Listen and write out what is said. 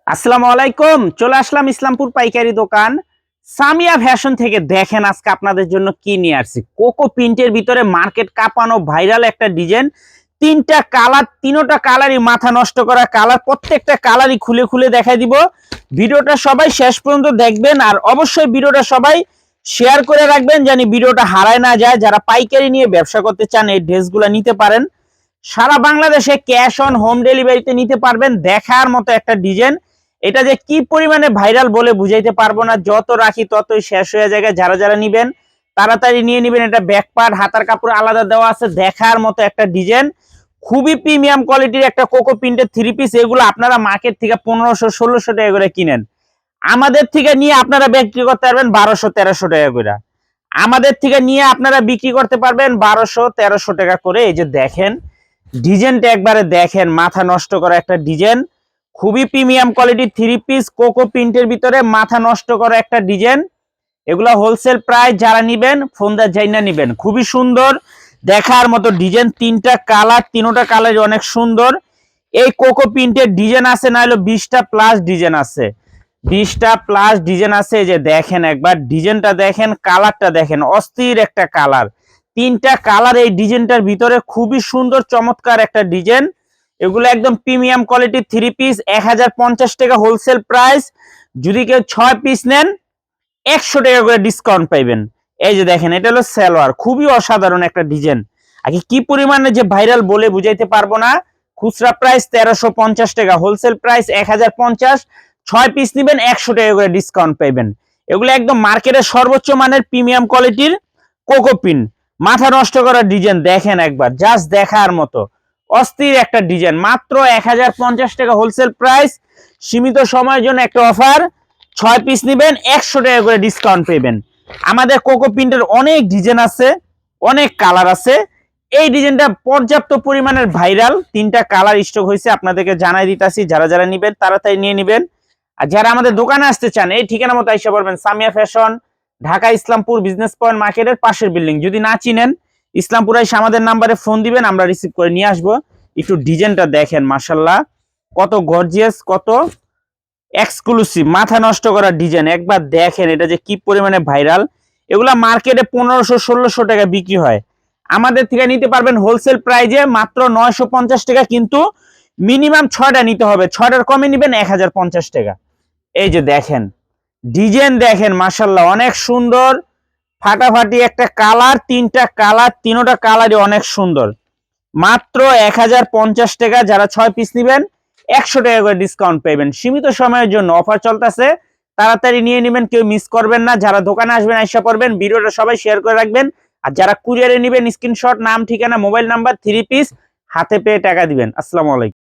আসসালামু আলাইকুম। চলে আসলাম ইসলামপুর পাইকারি দোকান সামিয়া ফ্যাশন থেকে। দেখেন আজকে আপনাদের জন্য কি নিয়ে আসছি। কোকো প্রিন্টের ভিতরে মার্কেট কাঁপানো ভাইরাল একটা ডিজাইন। তিনটা কালার, তিনোটা কালারই মাথা নষ্ট করা কালার। প্রত্যেকটা কালারই খুলে খুলে দেখাই দিব। ভিডিওটা সবাই শেষ পর্যন্ত দেখবেন, আর অবশ্যই ভিডিওটা সবাই শেয়ার করে রাখবেন জানি ভিডিওটা হারায় না যায়। যারা পাইকারি নিয়ে ব্যবসা করতে চান এই ড্রেসগুলো নিতে পারেন। সারা বাংলাদেশে ক্যাশ অন হোম ডেলিভারিতে নিতে পারবেন। দেখার মতো একটা ডিজাইন। এটা যে কি পরিমাণে ভাইরাল বলে বুঝাইতে পারবো না, যত রাখি ততই শেষ হয়ে যায়। যারা যারা নিবেন তাড়াতাড়ি নিয়ে নিবেন। এটা ব্যাক পার্ট, হাতার কাপড় আলাদা দেওয়া আছে। দেখার মতো একটা ডিজাইন, খুবই প্রিমিয়াম কোয়ালিটির একটা কোকো প্রিন্টের থ্রি পিস। এগুলো আপনারা মার্কেট থেকে 1500-1600 টাকা করে কিনেন, আমাদের থেকে নিয়ে আপনারা বিক্রি করতে পারবেন 1200-1300 টাকা করে। আমাদের থেকে নিয়ে আপনারা বিক্রি করতে পারবেন 1200-1300 টাকা করে। এই যে দেখেন ডিজাইনটা, একবারে দেখেন মাথা নষ্ট করা একটা ডিজাইন। খুবই প্রিমিয়াম কোয়ালিটির থ্রি পিস কোকো প্রিন্টের ভিতরে মাথা নষ্ট করা একটা ডিজাইন। এগুলা হোলসেল প্রাইস, যারা নিবেন ফোন দা জাইনা নিবেন। খুবই সুন্দর দেখার মতো ডিজাইন। তিনটা কালার, তিনোটা কালার অনেক সুন্দর। এই কোকো প্রিন্টের ডিজাইন আছে না হলো 20টা প্লাস ডিজাইন আছে, 20টা প্লাস ডিজাইন আছে। এই যে দেখেন একবার ডিজাইনটা দেখেন, কালারটা দেখেন, অস্থির একটা কালার। তিনটা কালার এই ডিজাইনটার ভিতরে, খুবই সুন্দর চমৎকার একটা ডিজাইন। এগুলো একদম প্রিমিয়াম কোয়ালিটির থ্রি পিস। 1050 টাকা হোলসেল প্রাইস। যদি কেউ 6 পিস নেন 100 টাকা করে ডিসকাউন্ট পাইবেন। এই যে দেখেন এটা হলো সালোয়ার, খুবই অসাধারণ একটা ডিজাইন। আগে কি পরিমাণে যে ভাইরাল বলে বুঝাইতে পারবো না। খুচরা প্রাইস 1350 টাকা, হোলসেল প্রাইস 1050। 6 পিস নিবেন 100 টাকা করে ডিসকাউন্ট পাইবেন। এগুলো একদম মার্কেটের সর্বোচ্চ মানের প্রিমিয়াম কোয়ালিটির কোকো প্রিন্ট। মাথা নষ্ট করা ডিজাইন দেখেন একবার, জাস্ট দেখার মতো অস্থির একটা ডিজাইন। মাত্র 1050 টাকা হোলসেল প্রাইস। সীমিত সময়ের জন্য একটা অফার, 6 পিস নিবেন 100 টাকা করে ডিসকাউন্ট পাবেন। আমাদের কোকো প্রিন্টের অনেক ডিজাইন আছে, অনেক কালার আছে। এই ডিজাইনটা পর্যাপ্ত পরিমাণের ভাইরাল। তিনটা কালার স্টক হয়েছে, আপনাদেরকে জানাই দিতেছি। যারা যারা নিবেন তাড়াতাড়ি নিয়ে নিবেন। আর যারা আমাদের দোকানে আসতে চান এই ঠিকানা মতো এসে পড়বেন। Samia fashion, Dhaka Islampur business point মার্কেটের পাশের বিল্ডিং। যদি না চিনেন ইসলামপুর এসে আমাদের নাম্বারে ফোন দিবেন, আমরা রিসিভ করে নিয়ে আসবো। একটু ডিজাইনটা দেখেন, মাশাআল্লাহ কত গর্জিয়াস, কত এক্সক্লুসিভ, মাথা নষ্ট করা ডিজাইন। একবার দেখেন এটা যে কি পরিমাণে ভাইরাল। এগুলা মার্কেটে 1500-1600 টাকা বিক্রি হয়, আমাদের থেকে নিতে পারবেন হোলসেল প্রাইজে মাত্র 950 টাকা। কিন্তু মিনিমাম 6টা নিতে হবে, 6টার কমে নিবেন 1050 টাকা। এই যে দেখেন ডিজাইন দেখেন, মাশাআল্লাহ অনেক সুন্দর, ফাটাফাটি একটা কালার। তিনটা কালার, তিনোটা কালারই অনেক সুন্দর। মাত্র 1050 টাকা। যারা 6 পিস নিবেন 100 টাকা করে ডিসকাউন্ট পাবেন। সীমিত সময়ের জন্য অফার চলতেছে, তাড়াতাড়ি নিয়ে নেবেন, কেউ মিস করবেন না। যারা দোকানে আসবেন আইসা পড়বেন, ভিডিওটা সবাই শেয়ার করে রাখবেন। আর যারা কুরিয়ারে নেবেন স্ক্রিনশট, নাম, ঠিকানা, মোবাইল নাম্বার, থ্রি পিস হাতে পেয়ে টাকা দিবেন। আসসালামু আলাইকুম।